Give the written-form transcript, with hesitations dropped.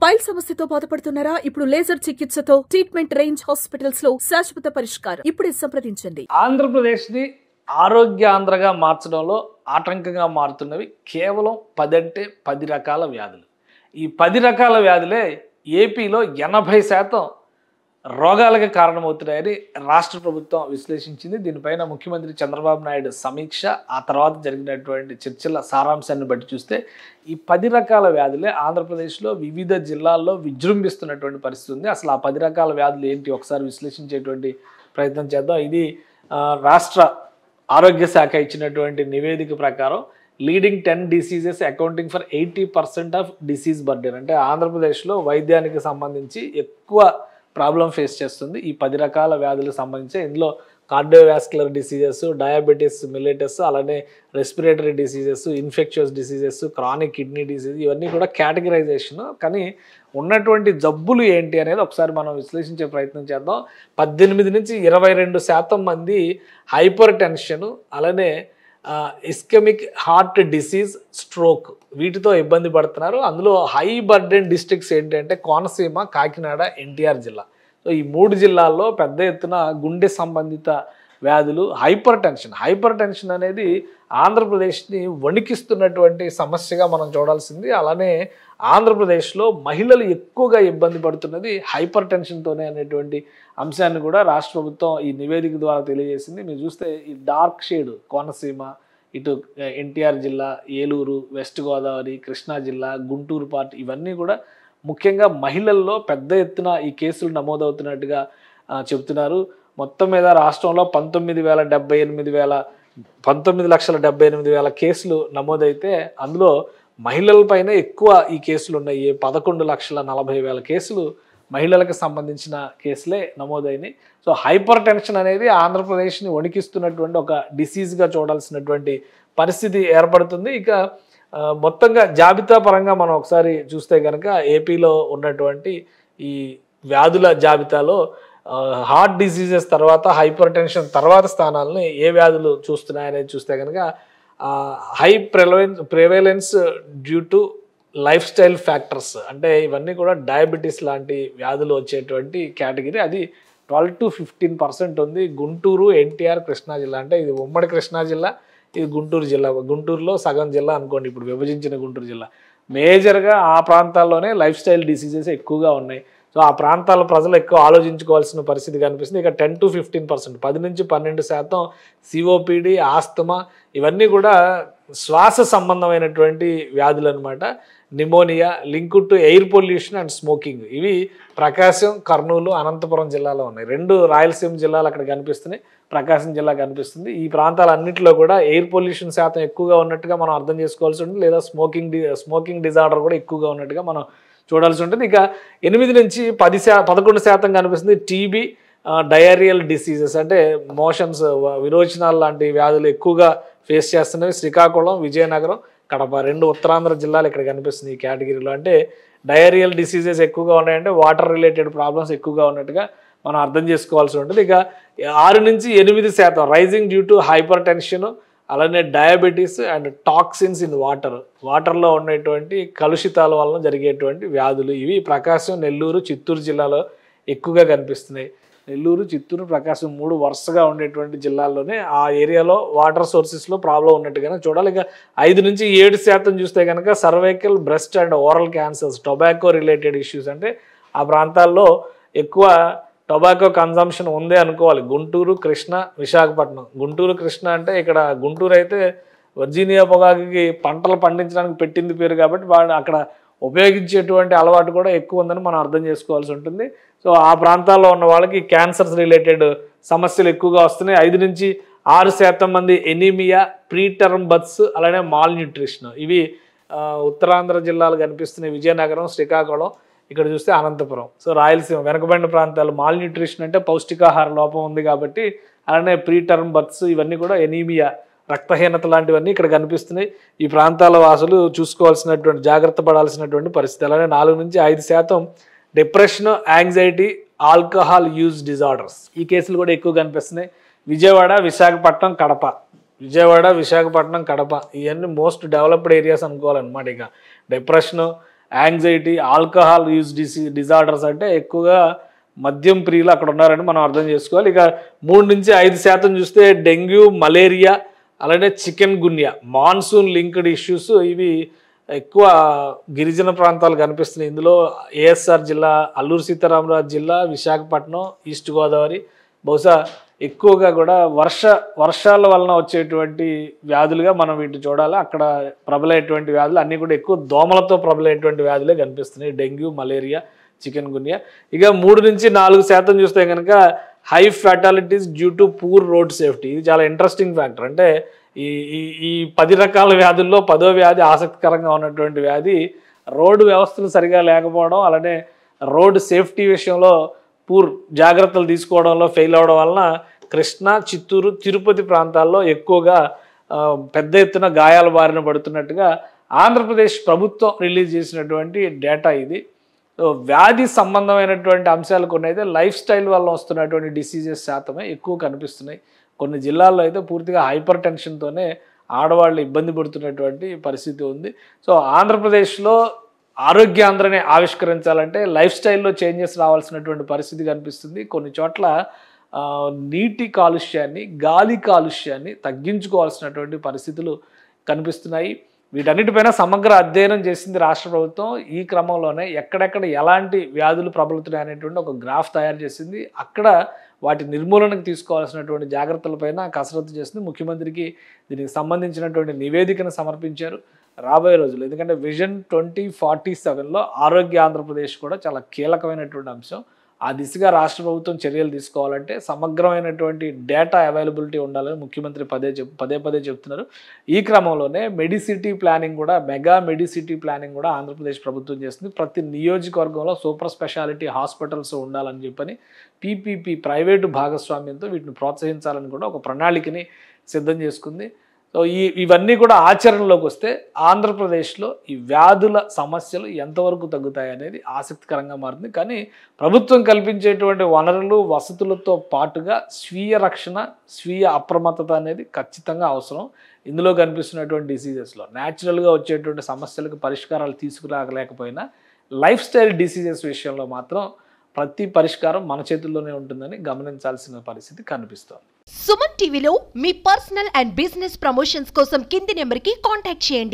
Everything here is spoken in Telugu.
పైల్ సమస్యతో బాధపడుతున్నారా? ఇప్పుడు లేజర్ చికిత్సతో ట్రీట్మెంట్ రేంజ్ హాస్పిటల్స్ లో శాశ్వత పరిష్కారం. ఇప్పుడే సంప్రదించండి. ఆంధ్రప్రదేశ్ ని ఆరోగ్యాంధ్రగా మార్చడంలో ఆటంకంగా మారుతున్నవి కేవలం 10 అంటే 10 రకాల వ్యాధులు. ఈ 10 రకాల వ్యాధులే ఏపీలో 80% రోగాలకు కారణమవుతున్నాయని రాష్ట్ర ప్రభుత్వం విశ్లేషించింది. దీనిపైన ముఖ్యమంత్రి చంద్రబాబు నాయుడు సమీక్ష, ఆ తర్వాత జరిగినటువంటి చర్చల సారాంశాన్ని బట్టి చూస్తే ఈ 10 రకాల వ్యాధులే ఆంధ్రప్రదేశ్లో వివిధ జిల్లాల్లో విజృంభిస్తున్నటువంటి పరిస్థితి ఉంది. అసలు ఆ 10 రకాల వ్యాధులు ఏంటి ఒకసారి విశ్లేషించేటువంటి ప్రయత్నం చేద్దాం. ఇది రాష్ట్ర ఆరోగ్య శాఖ ఇచ్చినటువంటి నివేదిక ప్రకారం leading 10 diseases accounting for 80% of disease burden. అంటే ఆంధ్రప్రదేశ్లో వైద్యానికి సంబంధించి ఎక్కువ ప్రాబ్లం ఫేస్ చేస్తుంది ఈ 10 రకాల వ్యాధులకు సంబంధించి. ఇందులో కార్డియోవాస్కులర్ డిసీజెస్, డయాబెటీస్ మిల్లెటస్, అలానే respiratory diseases, infectious diseases, chronic kidney disease, ఇవన్నీ కూడా కేటగిరైజేషన్. కానీ ఉన్నటువంటి జబ్బులు ఏంటి అనేది ఒకసారి మనం విశ్లేషించే ప్రయత్నం చేద్దాం. 18 నుంచి 22% మంది హైపర్ టెన్షన్, అలానే ఇస్కెమిక్ హార్ట్ డిసీజ్, స్ట్రోక్ వీటితో ఇబ్బంది పడుతున్నారు. అందులో హై బర్డెన్ డిస్ట్రిక్ట్స్ ఏంటంటే కోనసీమ, కాకినాడ, ఎన్టీఆర్ జిల్లా. సో ఈ 3 జిల్లాల్లో పెద్ద ఎత్తున గుండె సంబంధిత వ్యాధులు, హైపర్ టెన్షన్ అనేది ఆంధ్రప్రదేశ్ని వణికిస్తున్నటువంటి సమస్యగా మనం చూడాల్సింది. అలానే ఆంధ్రప్రదేశ్లో మహిళలు ఎక్కువగా ఇబ్బంది పడుతున్నది హైపర్ టెన్షన్తోనే అనేటువంటి అంశాన్ని కూడా రాష్ట్ర ప్రభుత్వం ఈ నివేదిక ద్వారా తెలియజేసింది. మీరు చూస్తే ఈ డార్క్ షేడ్ కోనసీమ, ఇటు ఎన్టీఆర్ జిల్లా, ఏలూరు, వెస్ట్ గోదావరి, కృష్ణా జిల్లా, గుంటూరు పార్ట్, ఇవన్నీ కూడా ముఖ్యంగా మహిళల్లో పెద్ద ఎత్తున ఈ కేసులు నమోదవుతున్నట్టుగా చెబుతున్నారు. మొత్తం మీద రాష్ట్రంలో 19,78,000 కేసులు నమోదైతే అందులో మహిళలపైన ఎక్కువ ఈ కేసులు ఉన్నాయి. 11,40,000 కేసులు మహిళలకు సంబంధించిన కేసులే నమోదైనవి. సో హైపర్ టెన్షన్ అనేది ఆంధ్రప్రదేశ్ని వణికిస్తున్నటువంటి ఒక డిసీజ్గా చూడాల్సినటువంటి పరిస్థితి ఏర్పడుతుంది. ఇక మొత్తంగా జాబితా పరంగా మనం ఒకసారి చూస్తే కనుక ఏపీలో ఉన్నటువంటి ఈ వ్యాధుల జాబితాలో హార్ట్ డిసీజెస్ తర్వాత, హైపర్ టెన్షన్ తర్వాత స్థానాలని ఏ వ్యాధులు చూస్తున్నాయనేది చూస్తే కనుక high prevalence due to life style factors, అంటే ఇవన్నీ కూడా డయాబెటీస్ లాంటి వ్యాధులు వచ్చేటువంటి కేటగిరీ. అది 12 to 15% ఉంది. గుంటూరు, ఎన్టీఆర్, కృష్ణా జిల్లా, అంటే ఇది ఉమ్మడి కృష్ణా జిల్లా, ఇది గుంటూరు జిల్లా. గుంటూరులో సగం జిల్లా అనుకోండి, ఇప్పుడు విభజించిన గుంటూరు జిల్లా. మేజర్గా ఆ ప్రాంతాల్లోనే లైఫ్ స్టైల్ డిసీజెస్ ఎక్కువగా ఉన్నాయి. సో ఆ ప్రాంతాల ప్రజలు ఎక్కువ ఆలోచించుకోవాల్సిన పరిస్థితి కనిపిస్తుంది. ఇక 10 to 15%, 10 నుంచి 12% సిఓపిడి, ఆస్తమా, ఇవన్నీ కూడా శ్వాస సంబంధమైనటువంటి వ్యాధులు అనమాట. Pneumonia, link to air pollution and smoking, ఇవి ప్రకాశం, కర్నూలు, అనంతపురం జిల్లాలో ఉన్నాయి. 2 రాయలసీమ జిల్లాలు అక్కడ కనిపిస్తున్నాయి, ప్రకాశం జిల్లా కనిపిస్తుంది. ఈ ప్రాంతాలన్నింటిలో కూడా ఎయిర్ పొల్యూషన్ శాతం ఎక్కువగా ఉన్నట్టుగా మనం అర్థం చేసుకోవాల్సి ఉంటుంది, లేదా స్మోకింగ్ డిజార్డర్ కూడా ఎక్కువగా ఉన్నట్టుగా మనం చూడాల్సి ఉంటుంది. ఇక 8 నుంచి 11% కనిపిస్తుంది టీబీ, డయేరియల్ డిసీజెస్, అంటే మోషన్స్, విరోచనాలు లాంటి వ్యాధులు ఎక్కువగా ఫేస్ చేస్తున్నవి శ్రీకాకుళం, విజయనగరం, కడప, 2 ఉత్తరాంధ్ర జిల్లాలు ఇక్కడ కనిపిస్తుంది ఈ కేటగిరీలో. అంటే డయేరియల్ డిసీజెస్ ఎక్కువగా ఉన్నాయంటే వాటర్ రిలేటెడ్ ప్రాబ్లమ్స్ ఎక్కువగా ఉన్నట్టుగా మనం అర్థం చేసుకోవాల్సి ఉంటుంది. ఇక 6 నుంచి 8% rising due to hypertension, అలానే డయాబెటీస్ అండ్ టాక్సిన్స్ ఇన్ వాటర్లో ఉండేటువంటి కలుషితాల వలన జరిగేటువంటి వ్యాధులు. ఇవి ప్రకాశం, నెల్లూరు, చిత్తూరు జిల్లాలో ఎక్కువగా కనిపిస్తున్నాయి. నెల్లూరు, చిత్తూరు, ప్రకాశం 3 వరుసగా ఉండేటువంటి జిల్లాల్లోనే ఆ ఏరియాలో వాటర్ సోర్సెస్లో ప్రాబ్లం ఉన్నట్టుగానే చూడాలి. ఇక 5 నుంచి 7% చూస్తే కనుక cervical, breast and oral cancers, tobacco related issues, అంటే ఆ ప్రాంతాల్లో ఎక్కువ టొబాకో కన్జంప్షన్ ఉందే అనుకోవాలి. గుంటూరు, కృష్ణ, విశాఖపట్నం. గుంటూరు, కృష్ణ అంటే ఇక్కడ గుంటూరు అయితే వర్జీనియా పొగాకుకి పంటలు పండించడానికి పెట్టింది పేరు కాబట్టి వాళ్ళు అక్కడ ఉపయోగించేటువంటి అలవాటు కూడా ఎక్కువ ఉందని మనం అర్థం చేసుకోవాల్సి ఉంటుంది. సో ఆ ప్రాంతాల్లో ఉన్న వాళ్ళకి క్యాన్సర్స్ రిలేటెడ్ సమస్యలు ఎక్కువగా వస్తున్నాయి. 5 నుంచి 6% మంది ఎనీమియా, ప్రీటర్మ్ బర్త్స్, అలానే మాల్ న్యూట్రిషన్, ఇవి ఉత్తరాంధ్ర జిల్లాలు కనిపిస్తున్నాయి. విజయనగరం, శ్రీకాకుళం, ఇక్కడ చూస్తే అనంతపురం. సో రాయలసీమ వెనకబడిన ప్రాంతాలు మాల్ న్యూట్రిషన్ అంటే పౌష్టికాహార లోపం ఉంది కాబట్టి, అలానే ప్రీటర్మ్ బర్త్స్, ఇవన్నీ కూడా ఎనీమియా, రక్తహీనత లాంటివన్నీ ఇక్కడ కనిపిస్తున్నాయి. ఈ ప్రాంతాల వాసులు చూసుకోవాల్సినటువంటి, జాగ్రత్త పడాల్సినటువంటి పరిస్థితి. అలానే 4 నుంచి 5% depression, anxiety, alcohol use disorders, ఈ కేసులు కూడా ఎక్కువ కనిపిస్తున్నాయి. విజయవాడ, విశాఖపట్నం, కడప, ఇవన్నీ మోస్ట్ డెవలప్డ్ ఏరియాస్ అనుకోవాలన్నమాట. ఇక depression, anxiety, alcohol use disorders అంటే ఎక్కువగా మద్యం ప్రియులు అక్కడ ఉన్నారని మనం అర్థం చేసుకోవాలి. ఇక 3 నుంచి 5% చూస్తే డెంగ్యూ, మలేరియా, అలానే చికెన్ గున్యా, మాన్సూన్ లింక్డ్ ఇష్యూస్ ఇవి ఎక్కువ గిరిజన ప్రాంతాలు కనిపిస్తున్నాయి. ఇందులో ఏఎస్ఆర్ జిల్లా, అల్లూరు సీతారామరాజు జిల్లా, విశాఖపట్నం, ఈస్ట్ గోదావరి బహుశా ఎక్కువగా కూడా వర్షాల వలన వచ్చేటువంటి వ్యాధులుగా మనం వీటిని చూడాలి. అక్కడ ప్రబలేటువంటి వ్యాధులు అన్నీ కూడా ఎక్కువ దోమలతో ప్రబలేటువంటి వ్యాధులే కనిపిస్తున్నాయి, డెంగ్యూ, మలేరియా, చికెన్ గున్యా. ఇక 3 నుంచి 4% చూస్తే కనుక high fatalities due to poor road safety. ఇది చాలా ఇంట్రెస్టింగ్ ఫ్యాక్టర్. అంటే ఈ 10 రకాల వ్యాధుల్లో 10వ వ్యాధి ఆసక్తికరంగా ఉన్నటువంటి వ్యాధి రోడ్డు వ్యవస్థలు సరిగా లేకపోవడం, అలానే రోడ్ సేఫ్టీ విషయంలో పూర్ జాగ్రత్తలు తీసుకోవడంలో ఫెయిల్ అవడం వలన కృష్ణా, చిత్తూరు, తిరుపతి ప్రాంతాల్లో ఎక్కువగా పెద్ద ఎత్తున గాయాల బారిన పడుతున్నట్టుగా ఆంధ్రప్రదేశ్ ప్రభుత్వం రిలీజ్ చేసినటువంటి డేటా ఇది. వ్యాధి సంబంధమైనటువంటి అంశాలు కొన్ని అయితే లైఫ్ స్టైల్ వల్ల వస్తున్నటువంటి డిసీజెస్ శాతమే ఎక్కువ కనిపిస్తున్నాయి. కొన్ని జిల్లాల్లో అయితే పూర్తిగా హైపర్ టెన్షన్తోనే ఆడవాళ్ళు ఇబ్బంది పడుతున్నటువంటి పరిస్థితి ఉంది. సో ఆంధ్రప్రదేశ్లో ఆరోగ్యాంధ్రని ఆవిష్కరించాలంటే లైఫ్ స్టైల్లో చేంజెస్ రావాల్సినటువంటి పరిస్థితి కనిపిస్తుంది. కొన్ని చోట్ల నీటి కాలుష్యాన్ని, గాలి కాలుష్యాన్ని తగ్గించుకోవాల్సినటువంటి పరిస్థితులు కనిపిస్తున్నాయి. వీటన్నిటిపైన సమగ్ర అధ్యయనం చేసింది రాష్ట్ర ప్రభుత్వం. ఈ క్రమంలోనే ఎక్కడెక్కడ ఎలాంటి వ్యాధులు ప్రబలుతున్నాయి అనేటువంటి ఒక గ్రాఫ్ తయారు చేసింది. అక్కడ వాటి నిర్మూలనకు తీసుకోవాల్సినటువంటి జాగ్రత్తలపైన కసరత్తు చేసింది. ముఖ్యమంత్రికి దీనికి సంబంధించినటువంటి నివేదికను సమర్పించారు. రాబోయే రోజులు, ఎందుకంటే విజన్ 2047లో ఆరోగ్య ఆంధ్రప్రదేశ్ కూడా చాలా కీలకమైనటువంటి అంశం. ఆ దిశగా రాష్ట్ర ప్రభుత్వం చర్యలు తీసుకోవాలంటే సమగ్రమైనటువంటి డేటా అవైలబిలిటీ ఉండాలని ముఖ్యమంత్రి పదే పదే చెప్తున్నారు. ఈ క్రమంలోనే మెడిసిటీ ప్లానింగ్ కూడా, మెగా మెడిసిటీ ప్లానింగ్ కూడా ఆంధ్రప్రదేశ్ ప్రభుత్వం చేస్తుంది. ప్రతి నియోజకవర్గంలో సూపర్ స్పెషాలిటీ హాస్పిటల్స్ ఉండాలని చెప్పని పీపీపీ ప్రైవేటు భాగస్వామ్యంతో వీటిని ప్రోత్సహించాలని కూడా ఒక ప్రణాళికని సిద్ధం చేసుకుంది. సో ఇవన్నీ కూడా ఆచరణలోకి వస్తే ఆంధ్రప్రదేశ్లో ఈ వ్యాధుల సమస్యలు ఎంతవరకు తగ్గుతాయి అనేది ఆసక్తికరంగా మారుతుంది. కానీ ప్రభుత్వం కల్పించేటువంటి వనరులు, వసతులతో పాటుగా స్వీయ రక్షణ, స్వీయ అప్రమత్తత అనేది ఖచ్చితంగా అవసరం. ఇందులో కనిపిస్తున్నటువంటి డిసీజెస్లో న్యాచురల్గా వచ్చేటువంటి సమస్యలకు పరిష్కారాలు తీసుకురాలేకపోయినా లైఫ్ స్టైల్ డిసీజెస్ విషయంలో మాత్రం ప్రతి పరిష్కారం మన చేతుల్లోనే ఉంటుందని గమనించాల్సిన పరిస్థితి కనిపిస్తోంది. సుమన్ టీవీలో మీ పర్సనల్ అండ్ బిజినెస్ ప్రమోషన్స్ కోసం కింది నెంబర్కి కాంటాక్ట్ చేయండి.